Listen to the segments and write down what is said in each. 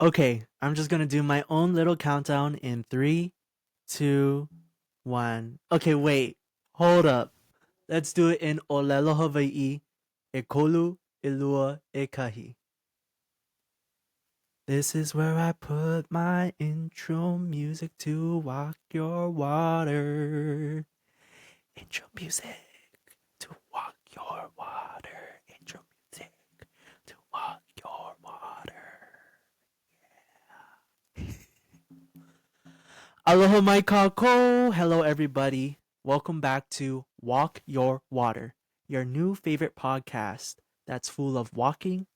Okay, I'm just gonna do my own little countdown in three, two, one. Okay, wait. Hold up. Let's do it in Olelo Hawaii, Ekolu, Ilua, Ekahi. This is where I put my intro music to walk your water. Intro music to walk your water. Intro music to walk your water. Aloha mai kako. Hello everybody. Welcome back to Walk Your Water, your new favorite podcast that's full of walking,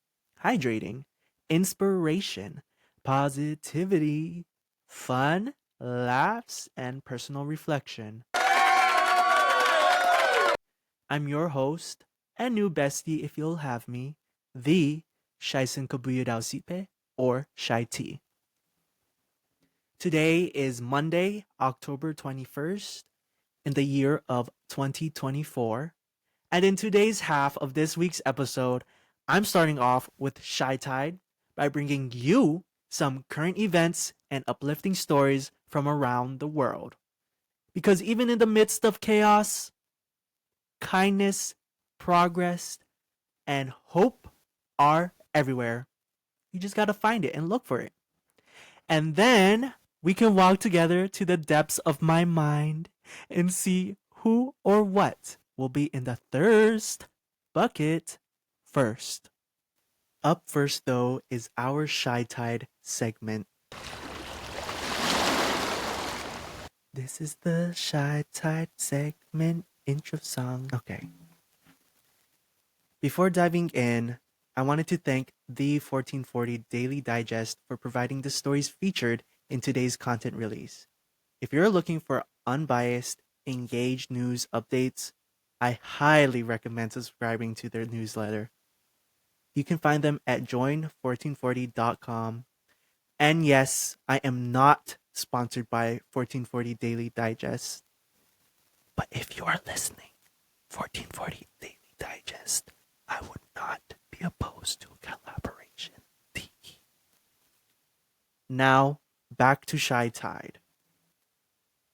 hydrating, inspiration, positivity, fun, laughs, and personal reflection. I'm your host and new bestie if you'll have me, the Shaisen Kabuyadao Sipe or Shai T. Today is Monday, October 21st, in the year of 2024. And in today's half of this week's episode, I'm starting off with Shy Tide by bringing you some current events and uplifting stories from around the world. Because even in the midst of chaos, kindness, progress, and hope are everywhere. You just gotta find it and look for it. And then we can walk together to the depths of my mind and see who or what will be in the thirst bucket first. Up first, though, is our Shy Tide segment. This is the Shy Tide segment intro song. Okay. Before diving in, I wanted to thank the 1440 Daily Digest for providing the stories featured in today's content release. If you're looking for unbiased, engaged news updates, I highly recommend subscribing to their newsletter. You can find them at join1440.com. And yes, I am not sponsored by 1440 Daily Digest. But if you are listening, 1440 Daily Digest, I would not be opposed to a collaboration. Now, back to Shy Tide.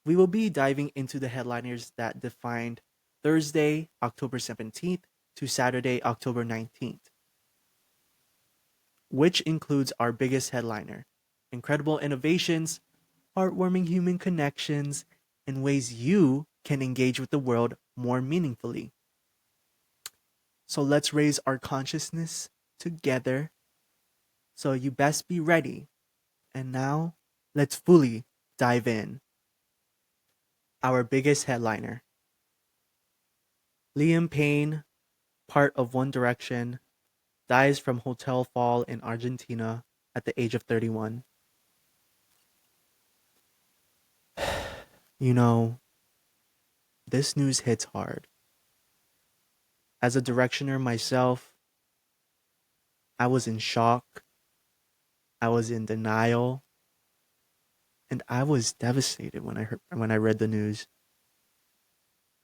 We will be diving into the headliners that defined Thursday, October 17th to Saturday, October 19th, which includes our biggest headliner, incredible innovations, heartwarming human connections, and ways you can engage with the world more meaningfully. So let's raise our consciousness together. So you best be ready. And now, let's fully dive in. Our biggest headliner. Liam Payne, part of One Direction, dies from hotel fall in Argentina at the age of 31. You know, this news hits hard. As a directioner myself, I was in shock, I was in denial, and I was devastated when I read the news.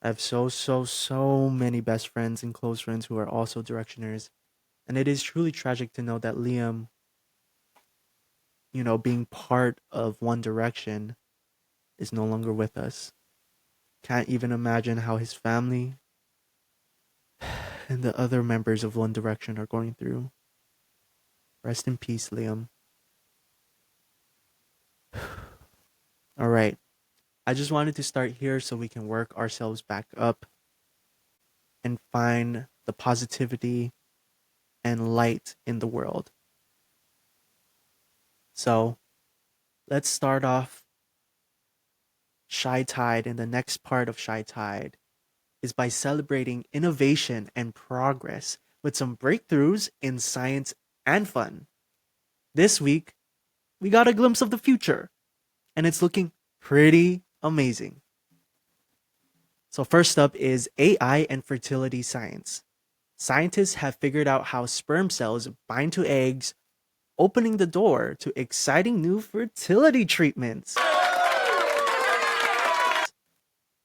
I have so many best friends and close friends who are also directioners, and it is truly tragic to know that Liam, being part of One Direction, is no longer with us. Can't even imagine how his family and the other members of One Direction are going through. Rest in peace, Liam. All right. I just wanted to start here so we can work ourselves back up and find the positivity and light in the world. So, let's start off Shy Tide, and the next part of Shy Tide is by celebrating innovation and progress with some breakthroughs in science and fun. This week, we got a glimpse of the future, and it's looking pretty amazing. So, first up is AI and fertility science. Scientists have figured out how sperm cells bind to eggs, opening the door to exciting new fertility treatments.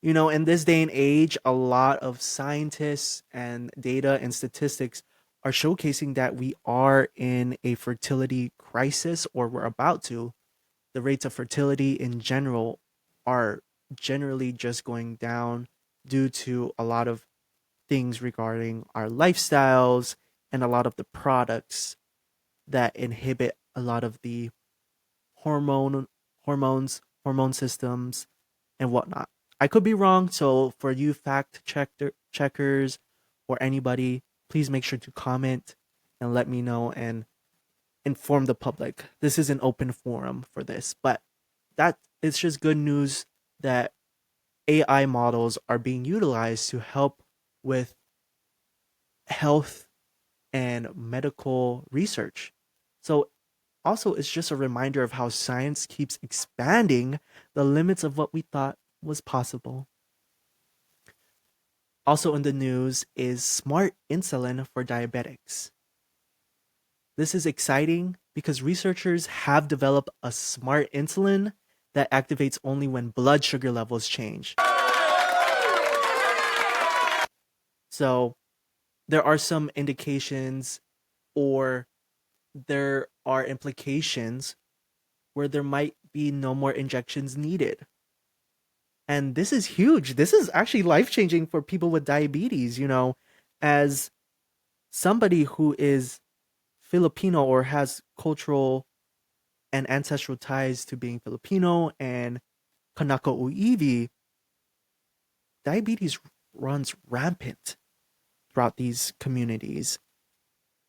In this day and age, a lot of scientists and data and statistics are showcasing that we are in a fertility crisis, or we're about to. The rates of fertility in general are generally just going down due to a lot of things regarding our lifestyles and a lot of the products that inhibit a lot of the hormone hormone systems and whatnot. I could be wrong, so for you checkers or anybody, please make sure to comment and let me know and inform the public. This is an open forum for this, but that it's just good news that AI models are being utilized to help with health and medical research. So also it's just a reminder of how science keeps expanding the limits of what we thought was possible. Also in the news is smart insulin for diabetics. This is exciting because researchers have developed a smart insulin that activates only when blood sugar levels change. So there are some indications, or there are implications where there might be no more injections needed. And this is huge. This is actually life changing for people with diabetes, as somebody who is Filipino or has cultural and ancestral ties to being Filipino and Kanako Uivi, diabetes runs rampant throughout these communities.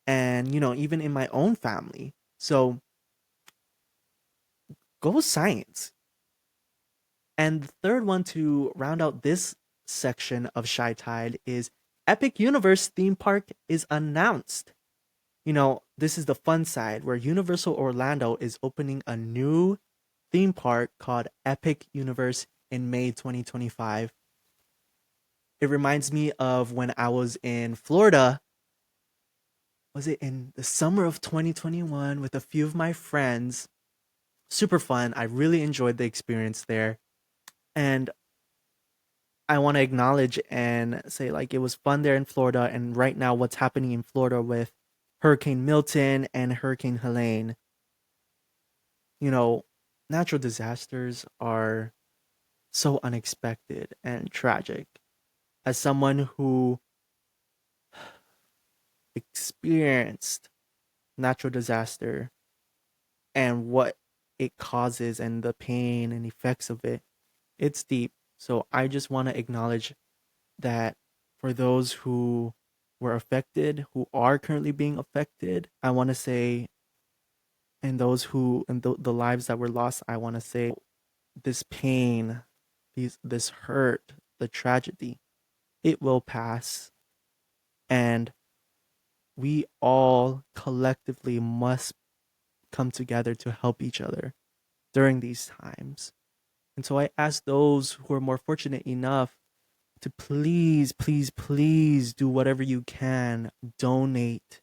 And, even in my own family. So go science. And the third one to round out this section of Shy Tide is Epic Universe theme park is announced. This is the fun side where Universal Orlando is opening a new theme park called Epic Universe in May 2025. It reminds me of when I was in Florida. Was it in the summer of 2021 with a few of my friends? Super fun. I really enjoyed the experience there. And I want to acknowledge and say, like, it was fun there in Florida. And right now, what's happening in Florida with Hurricane Milton and Hurricane Helene, you know, natural disasters are so unexpected and tragic. As someone who experienced natural disaster and what it causes and the pain and effects of it, it's deep. So I just want to acknowledge that for those who were affected, who are currently being affected, I want to say, and those who, and the lives that were lost, I want to say, this pain, this hurt, the tragedy, it will pass. And we all collectively must come together to help each other during these times. And so I ask those who are more fortunate enough to please, please, please do whatever you can. Donate,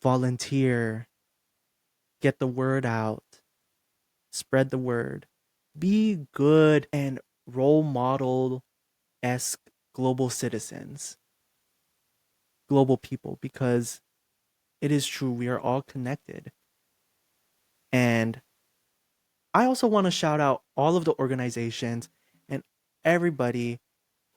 volunteer, get the word out, spread the word. Be good and role model esque global citizens, global people, because it is true, we are all connected. And I also want to shout out all of the organizations and everybody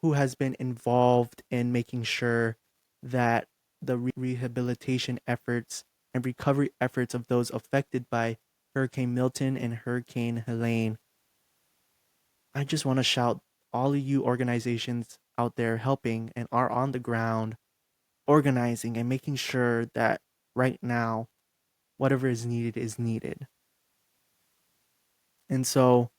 who has been involved in making sure that the rehabilitation efforts and recovery efforts of those affected by Hurricane Milton and Hurricane Helene. I just want to shout all of you organizations out there helping and are on the ground organizing and making sure that right now whatever is needed is needed. And so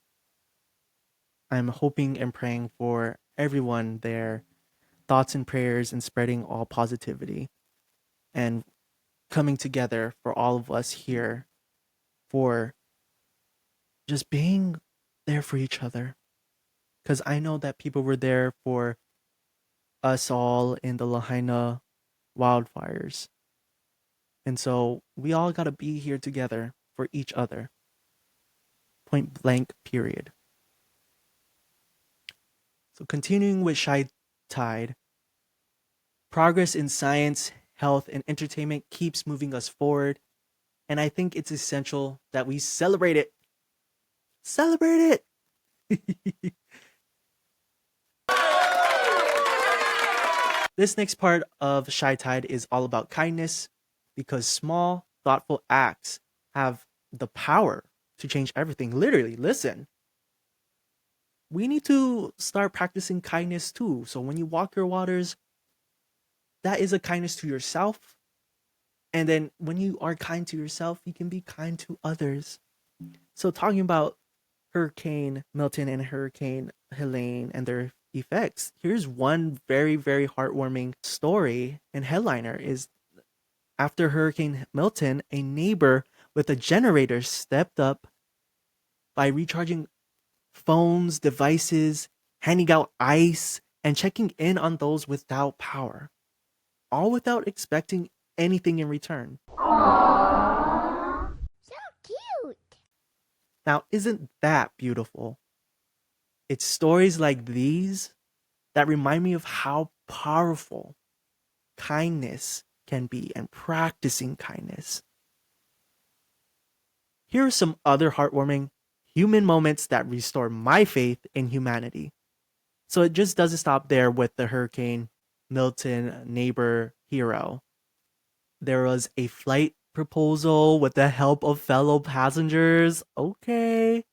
I'm hoping and praying for everyone there, thoughts and prayers, and spreading all positivity and coming together for all of us here, for just being there for each other. Because I know that people were there for us all in the Lahaina wildfires. And so we all got to be here together for each other. Point blank, period. So continuing with Shy Tide, progress in science health, and entertainment keeps moving us forward. And I think it's essential that we celebrate it. Celebrate it! This next part of Shy Tide is all about kindness because small, thoughtful acts have the power to change everything. Literally, listen. We need to start practicing kindness too. So when you walk your waters, that is a kindness to yourself. And then when you are kind to yourself, you can be kind to others. So talking about Hurricane Milton and Hurricane Helene and their effects, here's one very, very heartwarming story and headliner is after Hurricane Milton, a neighbor with a generator stepped up by recharging phones, devices, handing out ice, and checking in on those without power, all without expecting anything in return. Aww. So cute. Now, isn't that beautiful? It's stories like these that remind me of how powerful kindness can be and practicing kindness. Here are some other heartwarming human moments that restore my faith in humanity. So it just doesn't stop there with the Hurricane Milton neighbor hero. There was a flight proposal with the help of fellow passengers. Okay.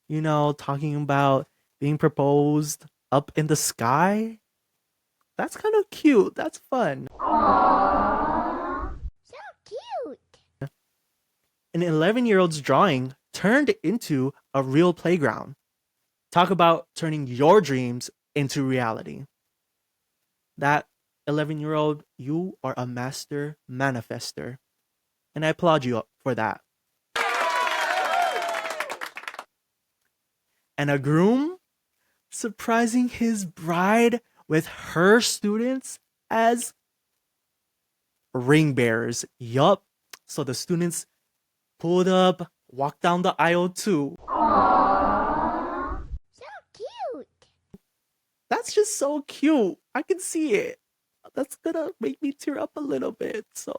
You know, talking about being proposed up in the sky. That's kind of cute. That's fun. Aww. So cute. An 11-year-old's drawing turned into a real playground. Talk about turning your dreams into reality. That 11-year-old, you are a master manifester. And I applaud you for that. And a groom surprising his bride with her students as ring bearers. Yup. So the students pulled up, walked down the aisle too. Aww. So cute. That's just so cute. I can see it. That's gonna make me tear up a little bit. So,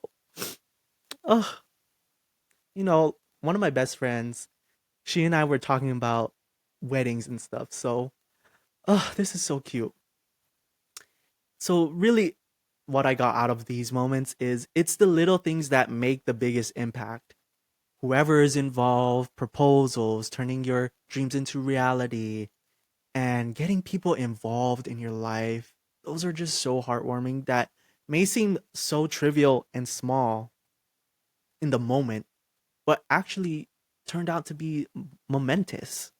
you know, one of my best friends, she and I were talking about weddings and stuff. So, this is so cute. So, really, what I got out of these moments is it's the little things that make the biggest impact. Whoever is involved, proposals, turning your dreams into reality, and getting people involved in your life, those are just so heartwarming that may seem so trivial and small in the moment, but actually turned out to be momentous,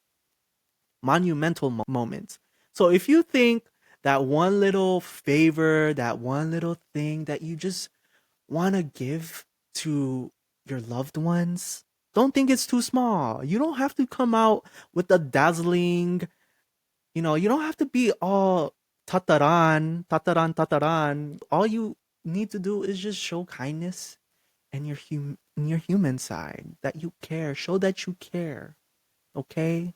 monumental moments. So if you think that one little favor, that one little thing that you just want to give to your loved ones, don't think it's too small. You don't have to come out with the dazzling, you don't have to be all tataran, tataran, tataran. All you need to do is just show kindness and your human side, that you care. Show that you care. Okay?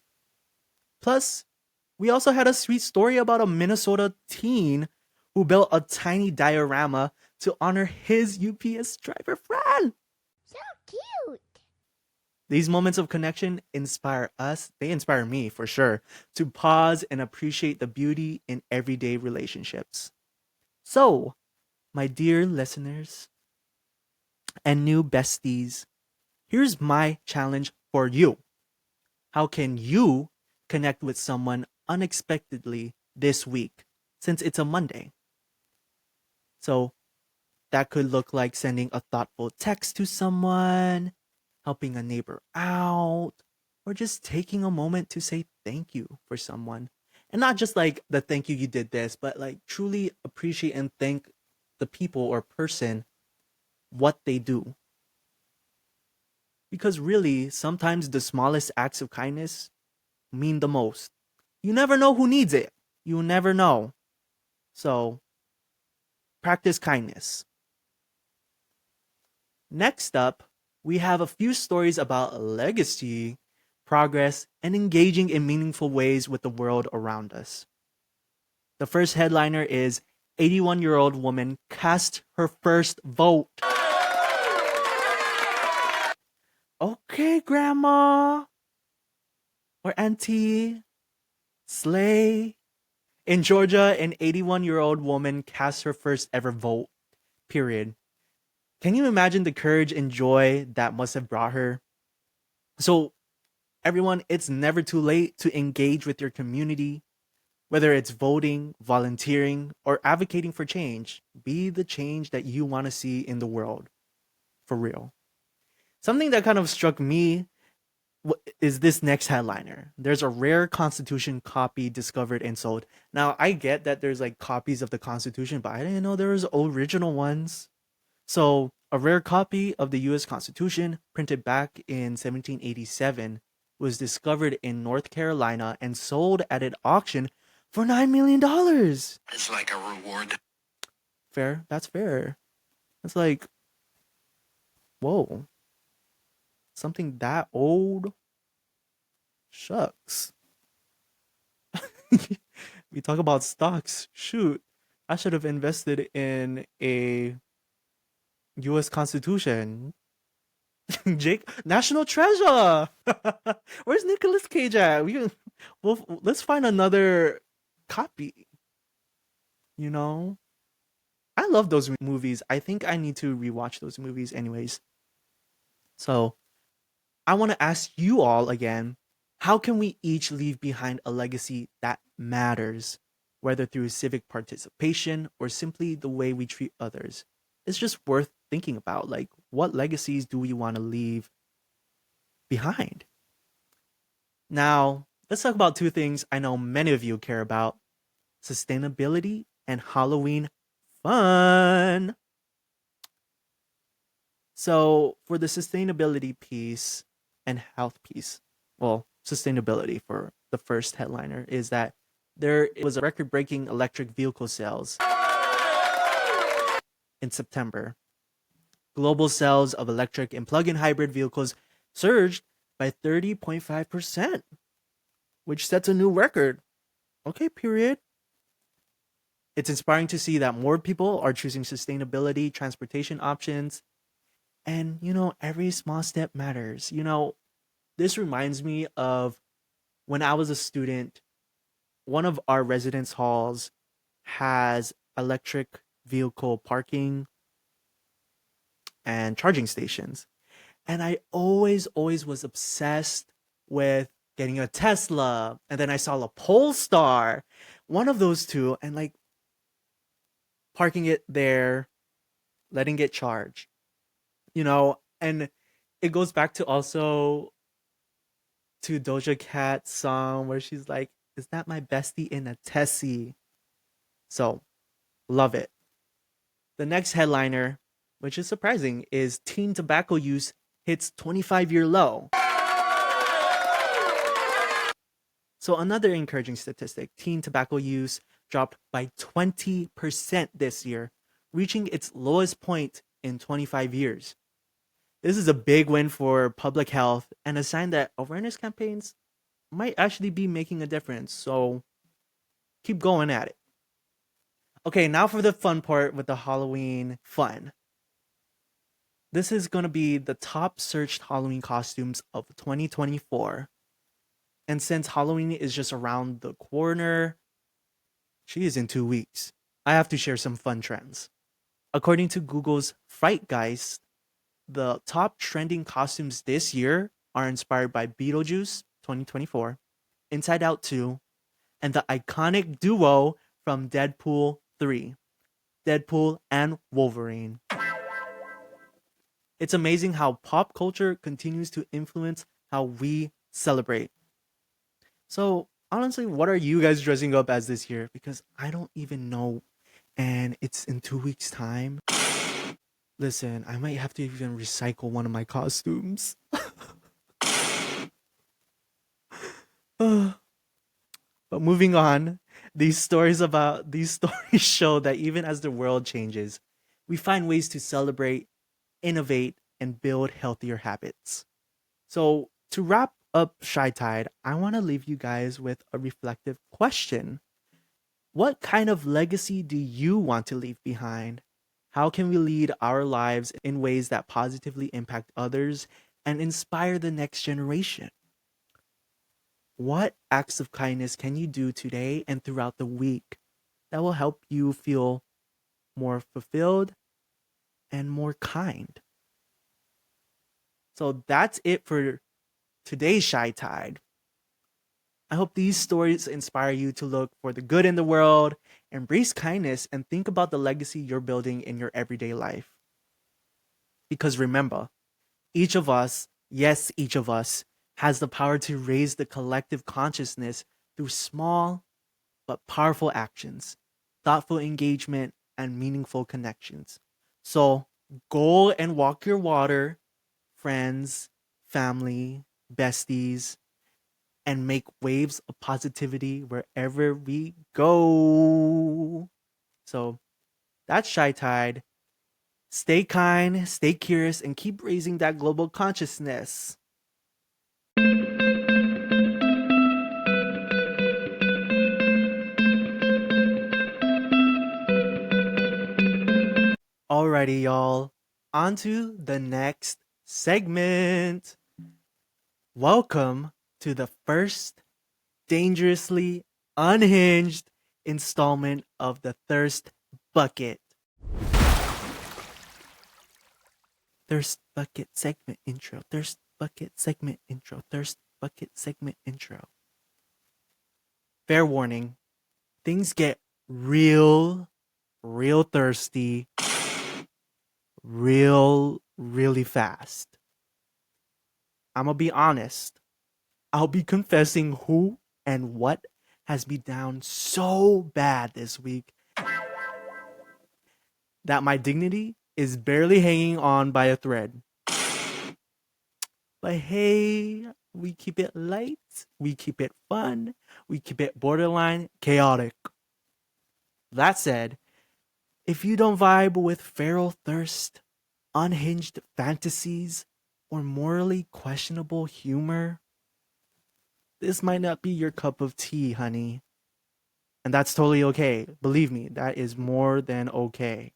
Plus, we also had a sweet story about a Minnesota teen who built a tiny diorama to honor his UPS driver friend. So cute. These moments of connection inspire us, they inspire me for sure, to pause and appreciate the beauty in everyday relationships. So, my dear listeners and new besties, here's my challenge for you. How can you connect with someone unexpectedly this week since it's a Monday? So, that could look like sending a thoughtful text to someone, helping a neighbor out, or just taking a moment to say thank you for someone. And not just like the thank you did this, but like truly appreciate and thank the people or person what they do. Because really, sometimes the smallest acts of kindness mean the most. You never know who needs it. You never know. So, practice kindness. Next up, we have a few stories about legacy, progress, and engaging in meaningful ways with the world around us. The first headliner is 81-year-old woman cast her first vote. Okay, grandma or auntie, slay. In Georgia, an 81-year-old woman cast her first ever vote. Period. Can you imagine the courage and joy that must have brought her? So, everyone, it's never too late to engage with your community, whether it's voting, volunteering, or advocating for change. Be the change that you want to see in the world. For real. Something that kind of struck me is this next headliner. There's a rare Constitution copy discovered and sold. Now, I get that there's like copies of the Constitution, but I didn't know there was original ones. So, a rare copy of the US Constitution, printed back in 1787, was discovered in North Carolina and sold at an auction for $9 million. It's like a reward. Fair. That's fair. It's like, whoa. Something that old? Shucks. We talk about stocks. Shoot. I should have invested in a US Constitution. Jake, National Treasure. Where's Nicolas Cage at? Let's find another copy. You know, I love those movies. I think I need to rewatch those movies, anyways. So, I want to ask you all again: how can we each leave behind a legacy that matters, whether through civic participation or simply the way we treat others? It's just worth thinking about. Like, what legacies do we want to leave behind? Now, let's talk about two things I know many of you care about: sustainability and Halloween fun. So, for the sustainability piece and health piece, well, sustainability for the first headliner is that there was a record breaking electric vehicle sales in September. Global sales of electric and plug-in hybrid vehicles surged by 30.5%, which sets a new record. Okay, period. It's inspiring to see that more people are choosing sustainability transportation options. And, every small step matters. This reminds me of when I was a student, one of our residence halls has electric vehicle parking and charging stations. And I always was obsessed with getting a Tesla. And then I saw a Polestar, one of those two, and like parking it there, letting it charge. And it goes back to also to Doja Cat's song where she's like, "Is that my bestie in a Tessie?" So, love it. The next headliner, which is surprising, is teen tobacco use hits 25-year low. So another encouraging statistic, teen tobacco use dropped by 20% this year, reaching its lowest point in 25 years. This is a big win for public health and a sign that awareness campaigns might actually be making a difference. So keep going at it. Okay, now for the fun part with the Halloween fun. This is going to be the top searched Halloween costumes of 2024. And since Halloween is just around the corner, she is in 2 weeks, I have to share some fun trends. According to Google's Frightgeist, the top trending costumes this year are inspired by Beetlejuice 2024, Inside Out 2, and the iconic duo from Deadpool 3, Deadpool and Wolverine. It's amazing how pop culture continues to influence how we celebrate. So, honestly, what are you guys dressing up as this year? Because I don't even know, and it's in 2 weeks' time. Listen, I might have to even recycle one of my costumes. But moving on, these stories show that even as the world changes, we find ways to celebrate, innovate, and build healthier habits. So, to wrap up Shy Tide, I want to leave you guys with a reflective question. What kind of legacy do you want to leave behind? How can we lead our lives in ways that positively impact others and inspire the next generation? What acts of kindness can you do today and throughout the week that will help you feel more fulfilled and more kind? So that's it for today's Shy Tide. I hope these stories inspire you to look for the good in the world, embrace kindness, and think about the legacy you're building in your everyday life. Because remember, each of us, yes, each of us, has the power to raise the collective consciousness through small but powerful actions, thoughtful engagement, and meaningful connections. So go and walk your water, friends, family, besties, and make waves of positivity wherever we go. So that's Shy Tide. Stay kind, stay curious, and keep raising that global consciousness. Alrighty, y'all. On to the next segment. Welcome to the first dangerously unhinged installment of the Thirst Bucket. Thirst Bucket segment intro. Thirst Bucket segment intro. Thirst Bucket segment intro. Fair warning, things get real thirsty, really fast. I'm gonna be honest. I'll be confessing who and what has me down so bad this week that my dignity is barely hanging on by a thread. But hey, we keep it light, we keep it fun, we keep it borderline chaotic. That said, if you don't vibe with feral thirst, unhinged fantasies, or morally questionable humor, this might not be your cup of tea, honey. And that's totally okay. Believe me, that is more than okay.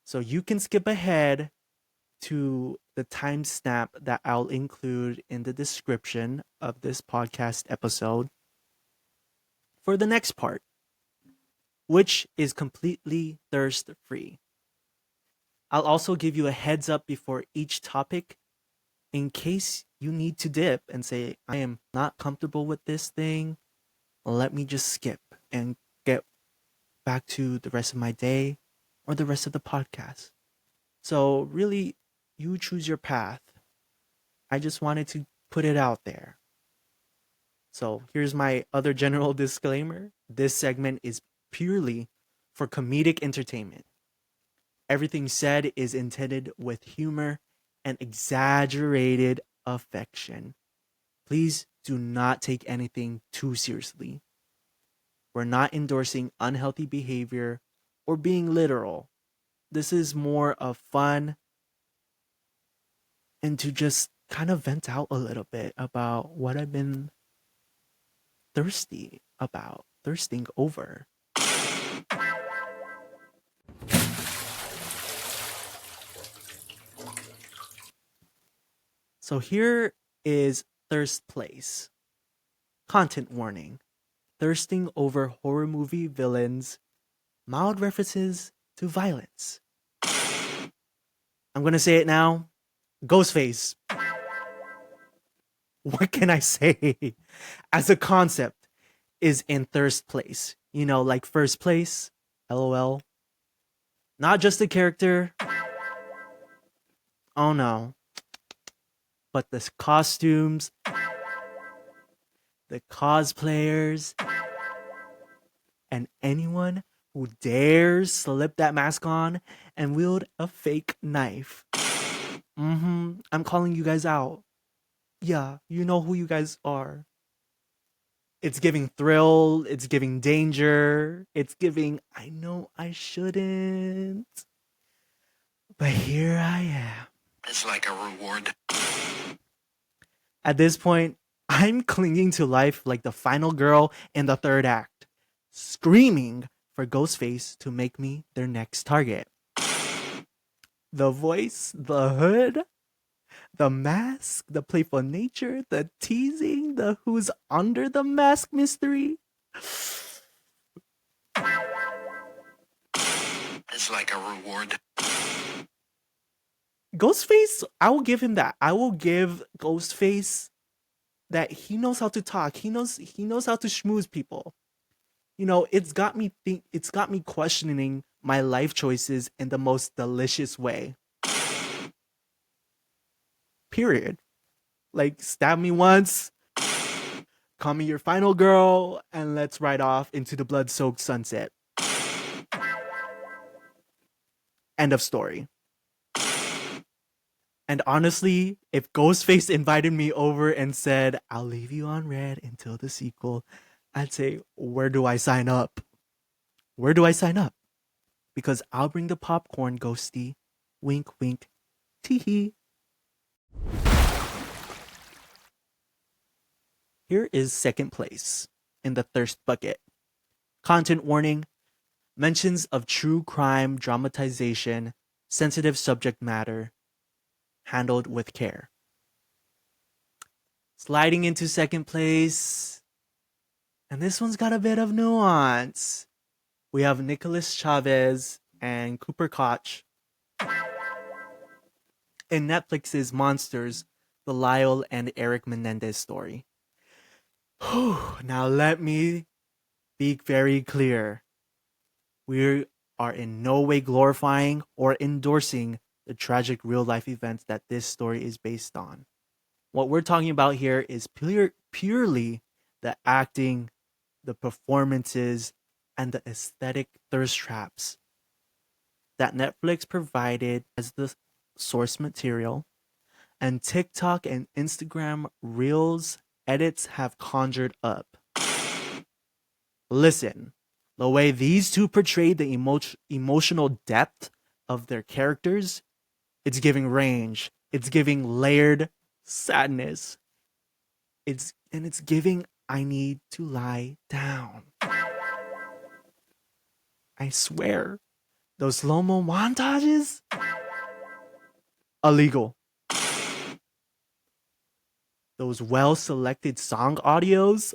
So you can skip ahead to the timestamp that I'll include in the description of this podcast episode for the next part, which is completely thirst free. I'll also give you a heads up before each topic in case you need to dip and say, I am not comfortable with this thing. Let me just skip and get back to the rest of my day or the rest of the podcast. So, really, you choose your path. I just wanted to put it out there. So, here's my other general disclaimer. This segment is purely for comedic entertainment. Everything said is intended with humor and exaggerated affection. Please do not take anything too seriously. We're not endorsing unhealthy behavior or being literal. This is more of fun and to just kind of vent out a little bit about what I've been thirsting over. So here is Thirst Place. Content warning. Thirsting over horror movie villains. Mild references to violence. I'm gonna say it now. Ghostface. What can I say? As a concept is in Thirst Place. You know, like first place. LOL. Not just the character. Oh no. But the costumes, the cosplayers, and anyone who dares slip that mask on and wield a fake knife. I'm calling you guys out. Yeah, you know who you guys are. It's giving thrill, it's giving danger, it's giving, I know I shouldn't. But here I am. It's like a reward. At this point, I'm clinging to life like the final girl in the third act. screaming for Ghostface to make me their next target. The voice, the hood, the mask, the playful nature, the teasing, the who's under the mask mystery. It's like a reward. Ghostface, I will give him that. I will give Ghostface that he knows how to talk. He knows how to schmooze people. You know, it's got me questioning my life choices in the most delicious way. Period. Like, stab me once, call me your final girl, and let's ride off into the blood-soaked sunset. End of story. And honestly, if Ghostface invited me over and said, I'll leave you on red until the sequel, I'd say, where do I sign up? Where do I sign up? Because I'll bring the popcorn, Ghosty. Wink, wink. Tee-hee. Here is second place in the thirst bucket. Content warning, mentions of true crime dramatization, sensitive subject matter, handled with care. Sliding into second place, and this one's got a bit of nuance. We have Nicholas Chavez and Cooper Koch in Netflix's Monsters, the Lyle and Eric Menendez story. Now let me be very clear. We are in no way glorifying or endorsing the tragic real-life events that this story is based on. What we're talking about here is purely the acting, the performances, and the aesthetic thirst traps that Netflix provided as the source material, and TikTok and Instagram Reels edits have conjured up. Listen, the way these two portrayed the emotional depth of their characters, it's giving range. It's giving layered sadness. It's giving I need to lie down. I swear, those slow-mo montages? Illegal. Those well-selected song audios?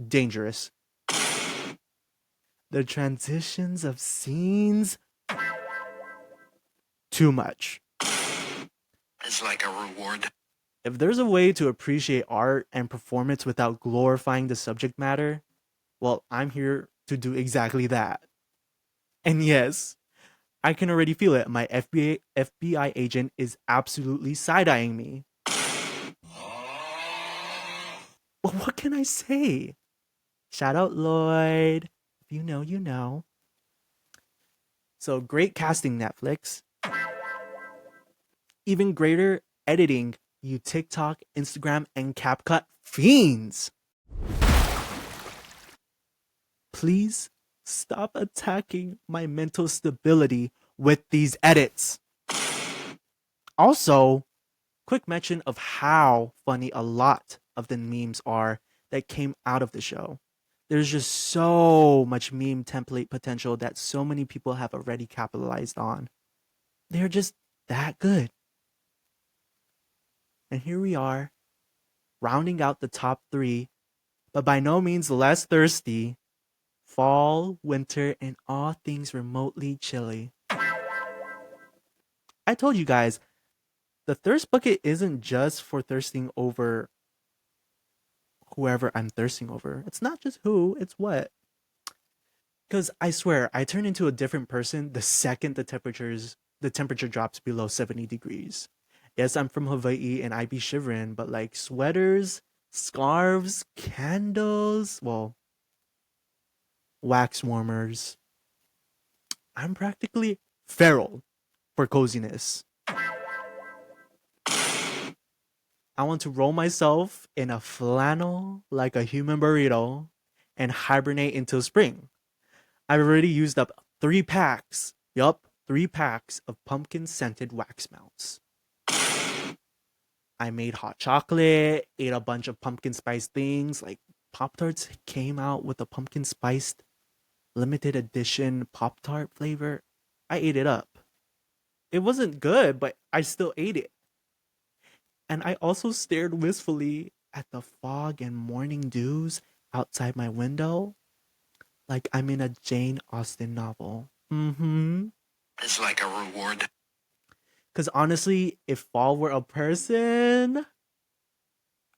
Dangerous. The transitions of scenes? Too much. It's like a reward. If there's a way to appreciate art and performance without glorifying the subject matter, well, I'm here to do exactly that. And yes, I can already feel it. My FBI agent is absolutely side-eyeing me. Well, what can I say? Shout out Lloyd. If you know, you know. So great casting, Netflix. Even greater editing, you TikTok, Instagram, and CapCut fiends. Please stop attacking my mental stability with these edits. Also, quick mention of how funny a lot of the memes are that came out of the show. There's just so much meme template potential that so many people have already capitalized on. They're just that good. And here we are, rounding out the top 3, but by no means less thirsty. Fall, winter, and all things remotely chilly. I told you guys, the thirst bucket isn't just for thirsting over whoever I'm thirsting over. It's not just who, it's what. Because I swear, I turn into a different person the second the temperature drops below 70 degrees. Yes, I'm from Hawaii and I be shivering, but like sweaters, scarves, candles, well, wax warmers. I'm practically feral for coziness. I want to roll myself in a flannel like a human burrito and hibernate until spring. I've already used up 3 packs. Yup, 3 packs of pumpkin scented wax melts. I made hot chocolate, ate a bunch of pumpkin spice things like Pop-Tarts came out with a pumpkin spiced limited edition Pop-Tart flavor, I ate it up. It wasn't good, but I still ate it. And I also stared wistfully at the fog and morning dews outside my window like I'm in a Jane Austen novel. Is like a reward. Because honestly, if fall were a person,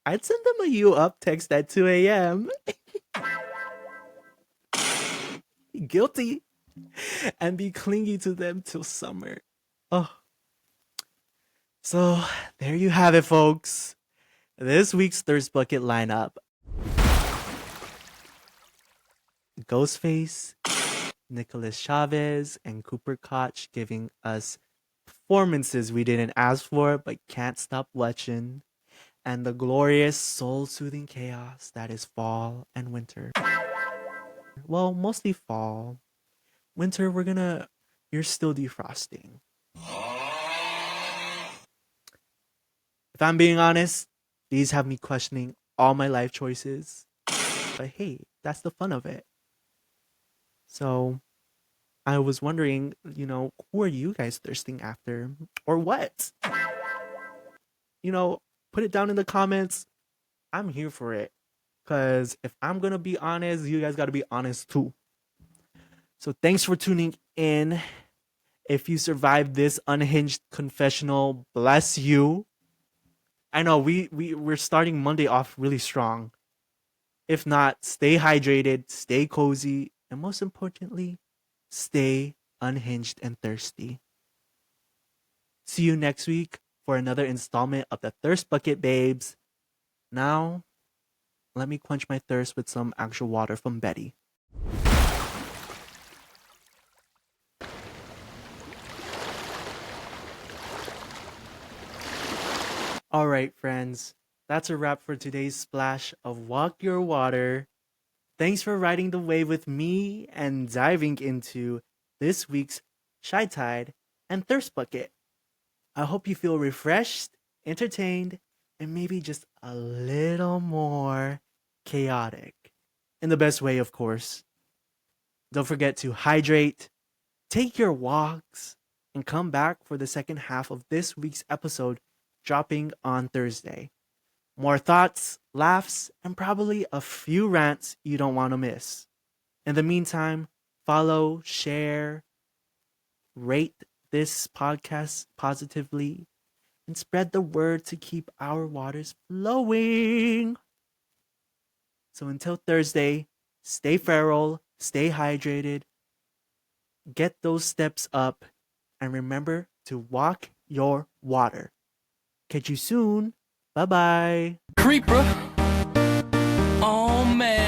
I'd send them a you up text at 2 a.m. Guilty. And be clingy to them till summer. Oh. So, there you have it, folks. This week's Thirst Bucket lineup: Ghostface, Nicholas Chavez, and Cooper Koch giving us performances we didn't ask for but can't stop watching, and the glorious soul-soothing chaos that is fall and winter. Well, mostly fall. Winter, you're still defrosting. If I'm being honest, these have me questioning all my life choices. But hey, that's the fun of it. So, I was wondering, who are you guys thirsting after? Or what? Put it down in the comments. I'm here for it. Because if I'm going to be honest, you guys got to be honest too. So thanks for tuning in. If you survived this unhinged confessional, bless you. I know we're starting Monday off really strong. If not, stay hydrated, stay cozy, and most importantly, stay unhinged and thirsty. See you next week for another installment of the Thirst Bucket Babes. Now, let me quench my thirst with some actual water from Betty. All right, friends, that's a wrap for today's splash of Walk Your Water. Thanks for riding the wave with me and diving into this week's Shy Tide and Thirst Bucket. I hope you feel refreshed, entertained, and maybe just a little more chaotic. In the best way, of course. Don't forget to hydrate, take your walks, and come back for the second half of this week's episode dropping on Thursday. More thoughts, laughs, and probably a few rants you don't want to miss. In the meantime, follow, share, rate this podcast positively, and spread the word to keep our waters flowing. So until Thursday, stay feral, stay hydrated, get those steps up, and remember to walk your water. Catch you soon. Bye-bye. Creeper. Oh man.